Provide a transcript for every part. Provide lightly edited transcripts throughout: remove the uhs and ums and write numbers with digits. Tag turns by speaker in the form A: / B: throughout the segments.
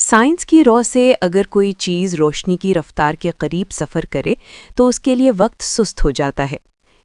A: Science کی رو سے اگر کوئی چیز روشنی کی رفتار کے قریب سفر کرے تو اس کے لیے وقت سست ہو جاتا ہے۔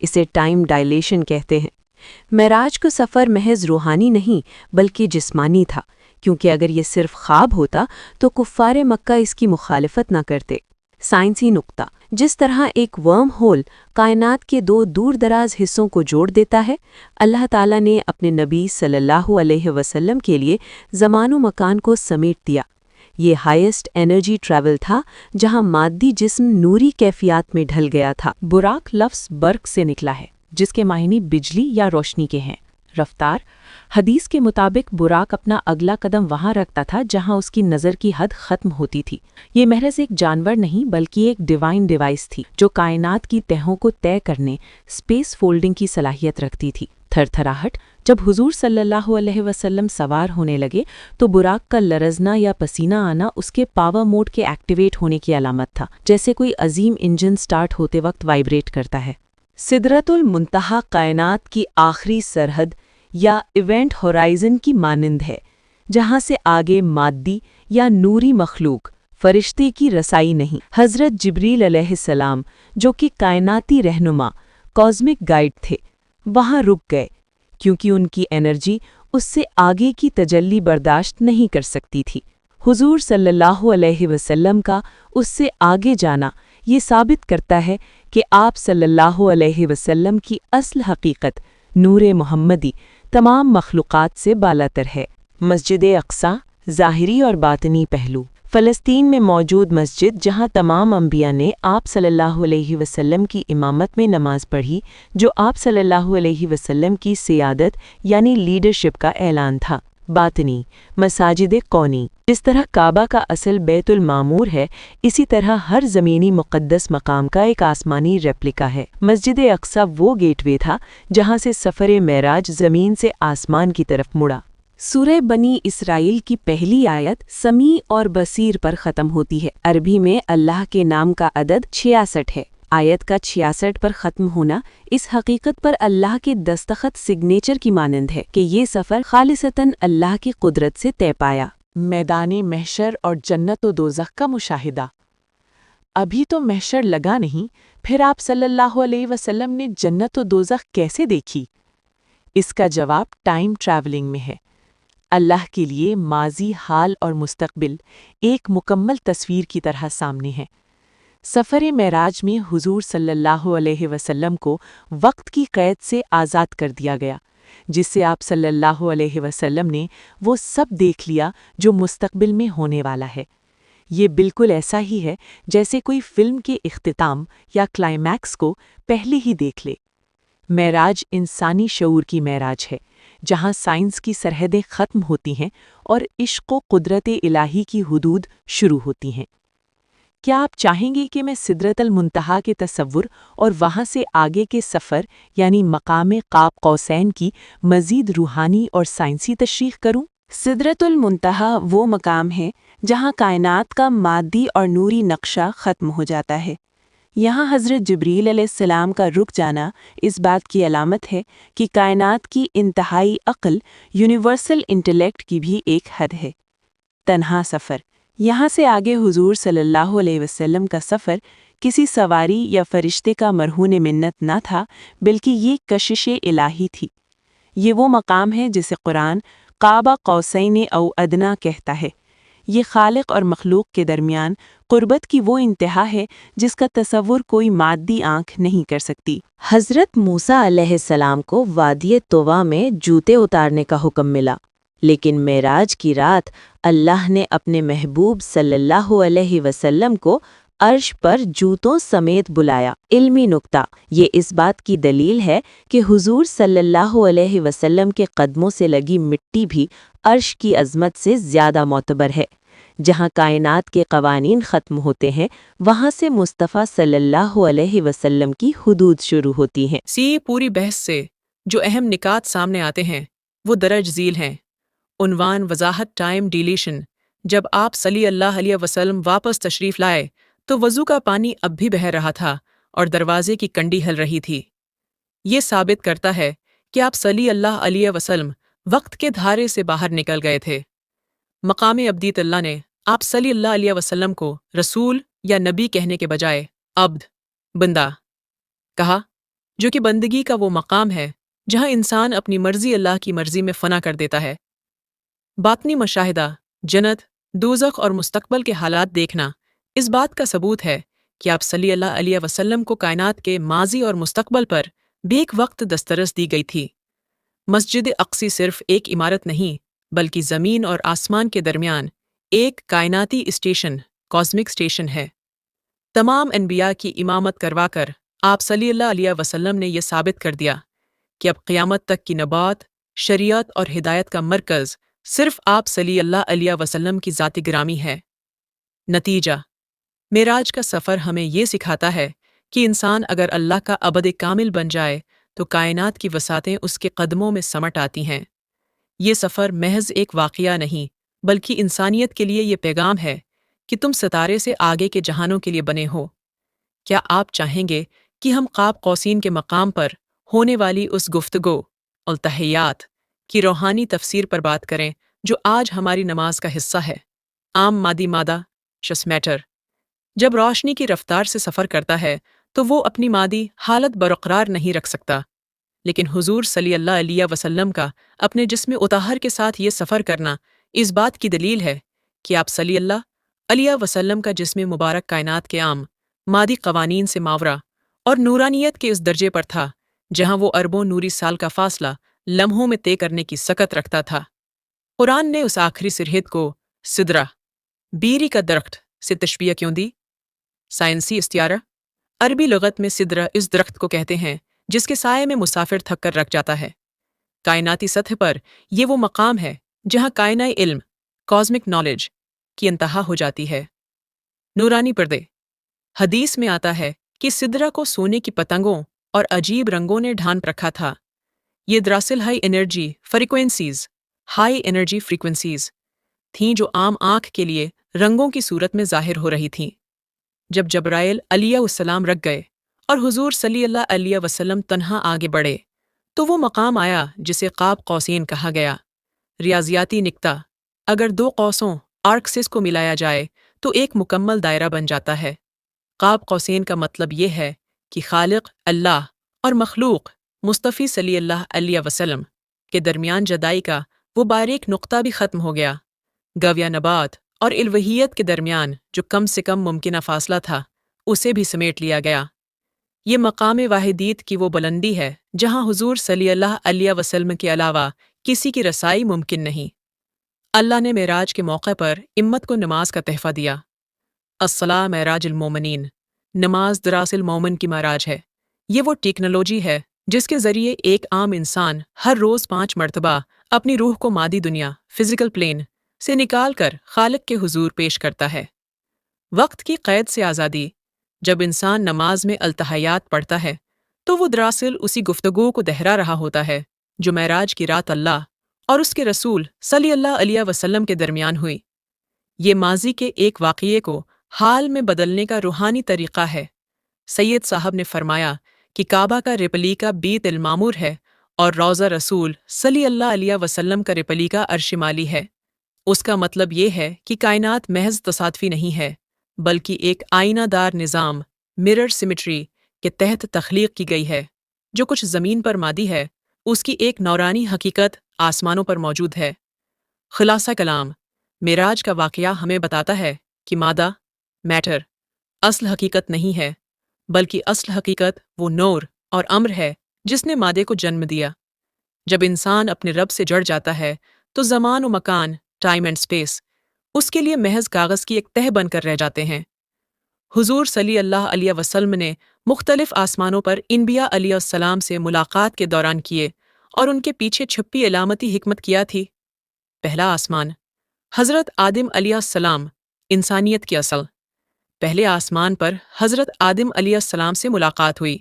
A: اسے ٹائم ڈائلیشن کہتے ہیں۔ معراج کا سفر محض روحانی نہیں بلکہ جسمانی تھا، کیونکہ اگر یہ صرف خواب ہوتا تو کفار مکہ اس کی مخالفت نہ کرتے۔ سائنسی نقطہ: جس طرح ایک ورم ہول کائنات کے دو دور دراز حصوں کو جوڑ دیتا ہے، اللہ تعالیٰ نے اپنے نبی صلی اللہ علیہ وسلم کے لیے زمان و مکان کو سمیٹ دیا۔ یہ ہائیسٹ انرجی ٹریول تھا جہاں مادی جسم نوری کیفیات میں ڈھل گیا تھا۔
B: براق لفظ برق سے نکلا ہے، جس کے معنی بجلی یا روشنی کے ہیں۔ رفتار: حدیث کے مطابق براق اپنا اگلا قدم وہاں رکھتا تھا جہاں اس کی نظر کی حد ختم ہوتی تھی۔ یہ محض ایک جانور نہیں بلکہ ایک ڈیوائن ڈیوائس تھی جو کائنات کی تہوں کو طے کرنے، اسپیس فولڈنگ کی صلاحیت رکھتی تھی۔ تھر تھراہٹ: جب حضور صلی اللہ علیہ وسلم سوار ہونے لگے تو براق کا لرزنا یا پسینہ آنا اس کے پاور موڈ کے ایکٹیویٹ ہونے کی علامت تھا، جیسے کوئی عظیم انجن سٹارٹ ہوتے وقت وائبریٹ کرتا ہے۔
A: سدرۃ المنتہا کائنات کی آخری سرحد یا ایونٹ ہورائزن کی مانند ہے، جہاں سے آگے مادی یا نوری مخلوق فرشتے کی رسائی نہیں۔ حضرت جبریل علیہ السلام، جو کہ کائناتی رہنما، کازمک گائیڈ تھے، وہاں رک گئے کیونکہ ان کی انرجی اس سے آگے کی تجلی برداشت نہیں کر سکتی تھی۔ حضور صلی اللہ علیہ وسلم کا اس سے آگے جانا یہ ثابت کرتا ہے کہ آپ صلی اللہ علیہ وسلم کی اصل حقیقت نور محمدی تمام مخلوقات سے بالاتر ہے۔ مسجد اقصیٰ، ظاہری اور باطنی پہلو: فلسطین میں موجود مسجد جہاں تمام انبیاء نے آپ صلی اللہ علیہ وسلم کی امامت میں نماز پڑھی، جو آپ صلی اللہ علیہ وسلم کی سیادت یعنی لیڈرشپ کا اعلان تھا۔ باطنی: مساجد کونی: جس طرح کعبہ کا اصل بیت المعمور ہے، اسی طرح ہر زمینی مقدس مقام کا ایک آسمانی ریپلیکا ہے۔ مسجد اقصیٰ وہ گیٹ وے تھا جہاں سے سفر معراج زمین سے آسمان کی طرف مڑا۔ سورہ بنی اسرائیل کی پہلی آیت سمیع اور بصیر پر ختم ہوتی ہے۔ عربی میں اللہ کے نام کا عدد 66 ہے۔ آیت کا 66 پر ختم ہونا اس حقیقت پر اللہ کے دستخط سگنیچر کی مانند ہے کہ یہ سفر خالصتاً اللہ کی قدرت سے طے پایا۔
B: میدان محشر اور جنت و دوزخ کا مشاہدہ: ابھی تو محشر لگا نہیں، پھر آپ صلی اللہ علیہ وسلم نے جنت و دوزخ کیسے دیکھی؟ اس کا جواب ٹائم ٹریولنگ میں ہے۔ اللہ کے لیے ماضی، حال اور مستقبل ایک مکمل تصویر کی طرح سامنے ہے۔ سفر معراج میں حضور صلی اللہ علیہ وسلم کو وقت کی قید سے آزاد کر دیا گیا، جس سے آپ صلی اللہ علیہ وسلم نے وہ سب دیکھ لیا جو مستقبل میں ہونے والا ہے۔ یہ بالکل ایسا ہی ہے جیسے کوئی فلم کے اختتام یا کلائمیکس کو پہلے ہی دیکھ لے۔ معراج انسانی شعور کی معراج ہے، جہاں سائنس کی سرحدیں ختم ہوتی ہیں اور عشق و قدرت الہی کی حدود شروع ہوتی ہیں۔ کیا آپ چاہیں گے کہ میں سدرۃ المنتہا کے تصور اور وہاں سے آگے کے سفر یعنی مقام قاب قوسین کی مزید روحانی اور سائنسی تشریح کروں؟
A: سدرۃ المنتہا وہ مقام ہے جہاں کائنات کا مادی اور نوری نقشہ ختم ہو جاتا ہے۔ یہاں حضرت جبریل علیہ السلام کا رک جانا اس بات کی علامت ہے کہ کائنات کی انتہائی عقل، یونیورسل انٹلیکٹ کی بھی ایک حد ہے۔ تنہا سفر: یہاں سے آگے حضور صلی اللہ علیہ وسلم کا سفر کسی سواری یا فرشتے کا مرہون منت نہ تھا، بلکہ یہ کشش الہی تھی۔ یہ وہ مقام ہے جسے قرآن قاب قوسین او ادنیٰ کہتا ہے۔ یہ خالق اور مخلوق کے درمیان قربت کی وہ انتہا ہے جس کا تصور کوئی مادی آنکھ نہیں کر سکتی۔ حضرت موسیٰ علیہ السلام کو وادی طویٰ میں جوتے اتارنے کا حکم ملا، لیکن معراج کی رات اللہ نے اپنے محبوب صلی اللہ علیہ وسلم کو عرش پر جوتوں سمیت بلایا۔ علمی نکتہ: یہ اس بات کی دلیل ہے کہ حضور صلی اللہ علیہ وسلم کے قدموں سے لگی مٹی بھی عرش کی عظمت سے زیادہ معتبر ہے۔ جہاں کائنات کے قوانین ختم ہوتے ہیں، وہاں سے مصطفیٰ صلی اللہ علیہ وسلم کی حدود شروع ہوتی ہیں۔
C: پوری بحث سے جو اہم نکات سامنے آتے ہیں وہ درج ذیل ہیں۔ عنوان، وضاحت، ٹائم ڈیلیشن: جب آپ صلی اللہ علیہ وسلم واپس تشریف لائے تو وضو کا پانی اب بھی بہہ رہا تھا اور دروازے کی کنڈی ہل رہی تھی۔ یہ ثابت کرتا ہے کہ آپ صلی اللہ علیہ وسلم وقت کے دھارے سے باہر نکل گئے تھے۔ مقام ابدیت اللہ نے آپ صلی اللہ علیہ وسلم کو رسول یا نبی کہنے کے بجائے عبد، بندہ کہا، جو کہ بندگی کا وہ مقام ہے جہاں انسان اپنی مرضی اللہ کی مرضی میں فنا کر دیتا ہے۔ باطنی مشاہدہ، جنت، دوزخ اور مستقبل کے حالات دیکھنا اس بات کا ثبوت ہے کہ آپ صلی اللہ علیہ وسلم کو کائنات کے ماضی اور مستقبل پر بیک وقت دسترس دی گئی تھی۔ مسجد اقصی صرف ایک عمارت نہیں بلکہ زمین اور آسمان کے درمیان ایک کائناتی اسٹیشن، کاسمک اسٹیشن ہے۔ تمام انبیاء کی امامت کروا کر آپ صلی اللہ علیہ وسلم نے یہ ثابت کر دیا کہ اب قیامت تک کی نبوت، شریعت اور ہدایت کا مرکز صرف آپ صلی اللہ علیہ وسلم کی ذات گرامی ہے۔ نتیجہ، معراج کا سفر ہمیں یہ سکھاتا ہے کہ انسان اگر اللہ کا عبد کامل بن جائے تو کائنات کی وسعتیں اس کے قدموں میں سمٹ آتی ہیں۔ یہ سفر محض ایک واقعہ نہیں بلکہ انسانیت کے لیے یہ پیغام ہے کہ تم ستارے سے آگے کے جہانوں کے لیے بنے ہو۔ کیا آپ چاہیں گے کہ ہم قاب قوسین کے مقام پر ہونے والی اس گفتگو التحیات کی روحانی تفسیر پر بات کریں جو آج ہماری نماز کا حصہ ہے؟ عام مادی مادہ شس میٹر جب روشنی کی رفتار سے سفر کرتا ہے تو وہ اپنی مادی حالت برقرار نہیں رکھ سکتا، لیکن حضور صلی اللہ علیہ وسلم کا اپنے جسم اطہر کے ساتھ یہ سفر کرنا اس بات کی دلیل ہے کہ آپ صلی اللہ علیہ وسلم کا جسم مبارک کائنات کے عام مادی قوانین سے ماورا اور نورانیت کے اس درجے پر تھا جہاں وہ اربوں نوری سال کا فاصلہ لمحوں میں طے کرنے کی سکت رکھتا تھا۔ قرآن نے اس آخری سرحد کو سدرہ، بیری کا درخت سے تشبیہ کیوں دی؟ سائنسی استعارہ، عربی لغت میں سدرہ اس درخت کو کہتے ہیں جس کے سائے میں مسافر تھک کر رک جاتا ہے۔ کائناتی سطح پر یہ وہ مقام ہے جہاں کائنائی علم، کاسمک نالج کی انتہا ہو جاتی ہے۔ نورانی پردے، حدیث میں آتا ہے کہ سدرہ کو سونے کی پتنگوں اور عجیب رنگوں نے ڈھانپ رکھا تھا۔ یہ دراصل ہائی انرجی فریکوینسیز تھیں جو عام آنکھ کے لیے رنگوں کی صورت میں ظاہر ہو رہی تھیں۔ جب جبرائیل علیہ السلام رک گئے اور حضور صلی اللہ علیہ وسلم تنہا آگے بڑھے تو وہ مقام آیا جسے قاب قوسین کہا گیا۔ ریاضیاتی نکتہ، اگر دو قوسوں آرکسس کو ملایا جائے تو ایک مکمل دائرہ بن جاتا ہے۔ قاب قوسین کا مطلب یہ ہے کہ خالق اللہ اور مخلوق مصطفی صلی اللہ علیہ وسلم کے درمیان جدائی کا وہ باریک نقطہ بھی ختم ہو گیا۔ گویا نبات اور الوہیت کے درمیان جو کم سے کم ممکنہ فاصلہ تھا اسے بھی سمیٹ لیا گیا۔ یہ مقام واحدیت کی وہ بلندی ہے جہاں حضور صلی اللہ علیہ وسلم کے علاوہ کسی کی رسائی ممکن نہیں۔ اللہ نے معراج کے موقع پر امت کو نماز کا تحفہ دیا۔ الصلاۃ معراج المومنین، نماز دراصل مومن کی معراج ہے۔ یہ وہ ٹیکنالوجی ہے جس کے ذریعے ایک عام انسان ہر روز 5 مرتبہ اپنی روح کو مادی دنیا، فزیکل پلین سے نکال کر خالق کے حضور پیش کرتا ہے۔ وقت کی قید سے آزادی، جب انسان نماز میں التحیات پڑھتا ہے تو وہ دراصل اسی گفتگو کو دہرا رہا ہوتا ہے جو معراج کی رات اللہ اور اس کے رسول صلی اللہ علیہ وسلم کے درمیان ہوئی۔ یہ ماضی کے ایک واقعے کو حال میں بدلنے کا روحانی طریقہ ہے۔ سید صاحب نے فرمایا کہ کعبہ کا ریپلیکا بیت المعمور ہے اور روضہ رسول صلی اللہ علیہ وسلم کا ریپلیکا عرش مالی ہے۔ اس کا مطلب یہ ہے کہ کائنات محض تصادفی نہیں ہے بلکہ ایک آئینہ دار نظام، مرر سیمیٹری کے تحت تخلیق کی گئی ہے۔ جو کچھ زمین پر مادی ہے اس کی ایک نورانی حقیقت آسمانوں پر موجود ہے۔ خلاصہ کلام، معراج کا واقعہ ہمیں بتاتا ہے کہ مادہ، میٹر، اصل حقیقت نہیں ہے بلکہ اصل حقیقت وہ نور اور امر ہے جس نے مادے کو جنم دیا۔ جب انسان اپنے رب سے جڑ جاتا ہے تو زمان و مکان، ٹائم اینڈ اسپیس اس کے لیے محض کاغذ کی ایک تہ بن کر رہ جاتے ہیں۔ حضور صلی اللہ علیہ وسلم نے مختلف آسمانوں پر انبیاء علیہ السلام سے ملاقات کے دوران کیے اور ان کے پیچھے چھپی علامتی حکمت کیا تھی۔ پہلا آسمان، حضرت آدم علیہ السلام، انسانیت کی اصل۔ پہلے آسمان پر حضرت آدم علیہ السلام سے ملاقات ہوئی۔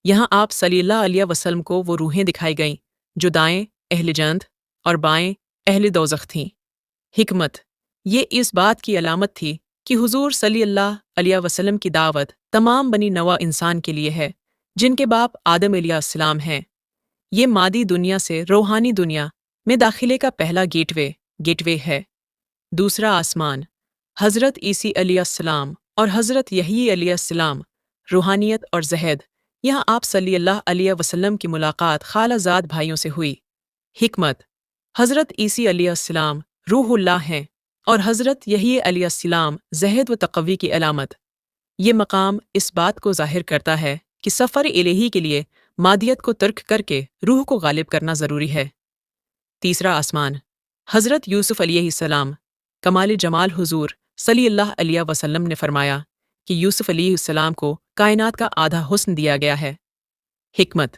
C: یہاں آپ صلی اللہ علیہ وسلم کو وہ روحیں دکھائی گئیں جو دائیں اہل جنت اور بائیں اہل دوزخ تھیں۔ حکمت، یہ اس بات کی علامت تھی کہ حضور صلی اللہ علیہ وسلم کی دعوت تمام بنی نوع انسان کے لیے ہے جن کے باپ آدم علیہ السلام ہیں۔ یہ مادی دنیا سے روحانی دنیا میں داخلے کا پہلا گیٹ وے ہے۔ دوسرا آسمان، حضرت عیسی علیہ السلام اور حضرت یحیی علیہ السلام، روحانیت اور زہد۔ یہاں آپ صلی اللہ علیہ وسلم کی ملاقات خالہ زاد بھائیوں سے ہوئی۔ حکمت: حضرت عیسی علیہ السلام روح اللہ ہیں اور حضرت یحیی علیہ السلام زہد و تقوی کی علامت۔ یہ مقام اس بات کو ظاہر کرتا ہے کہ سفر الہی کے لیے مادیت کو ترک کر کے روح کو غالب کرنا ضروری ہے۔ تیسرا آسمان: حضرت یوسف علیہ السلام، کمال جمال حضور صلی اللہ علیہ وسلم نے فرمایا کہ یوسف علیہ السلام کو کائنات کا آدھا حسن دیا گیا ہے۔ حکمت: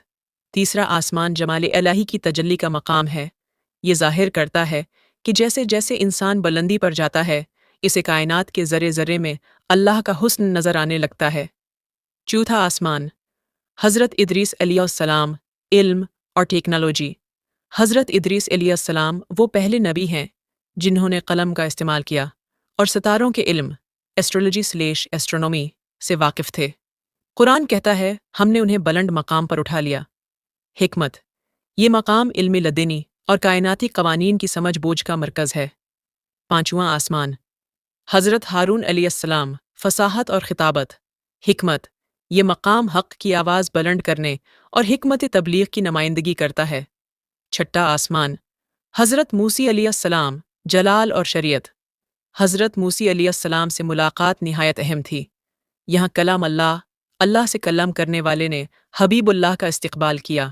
C: تیسرا آسمان جمال الہی کی تجلی کا مقام ہے۔ یہ ظاہر کرتا ہے کہ جیسے جیسے انسان بلندی پر جاتا ہے، اسے کائنات کے ذرے ذرے میں اللہ کا حسن نظر آنے لگتا ہے۔ چوتھا آسمان: حضرت ادریس علیہ السلام، علم اور ٹیکنالوجی۔ حضرت ادریس علیہ السلام وہ پہلے نبی ہیں جنہوں نے قلم کا استعمال کیا اور ستاروں کے علم ایسٹرونومی سے واقف تھے۔ قرآن کہتا ہے ہم نے انہیں بلند مقام پر اٹھا لیا۔ حکمت: یہ مقام علم لدنی اور کائناتی قوانین کی سمجھ بوجھ کا مرکز ہے۔ پانچواں آسمان: حضرت ہارون علیہ السلام، فصاحت اور خطابت۔ حکمت: یہ مقام حق کی آواز بلند کرنے اور حکمت تبلیغ کی نمائندگی کرتا ہے۔ چھٹا آسمان: حضرت موسی علیہ السلام، جلال اور شریعت۔ حضرت موسی علیہ السلام سے ملاقات نہایت اہم تھی۔ یہاں کلام اللہ سے کلام کرنے والے نے حبیب اللہ کا استقبال کیا۔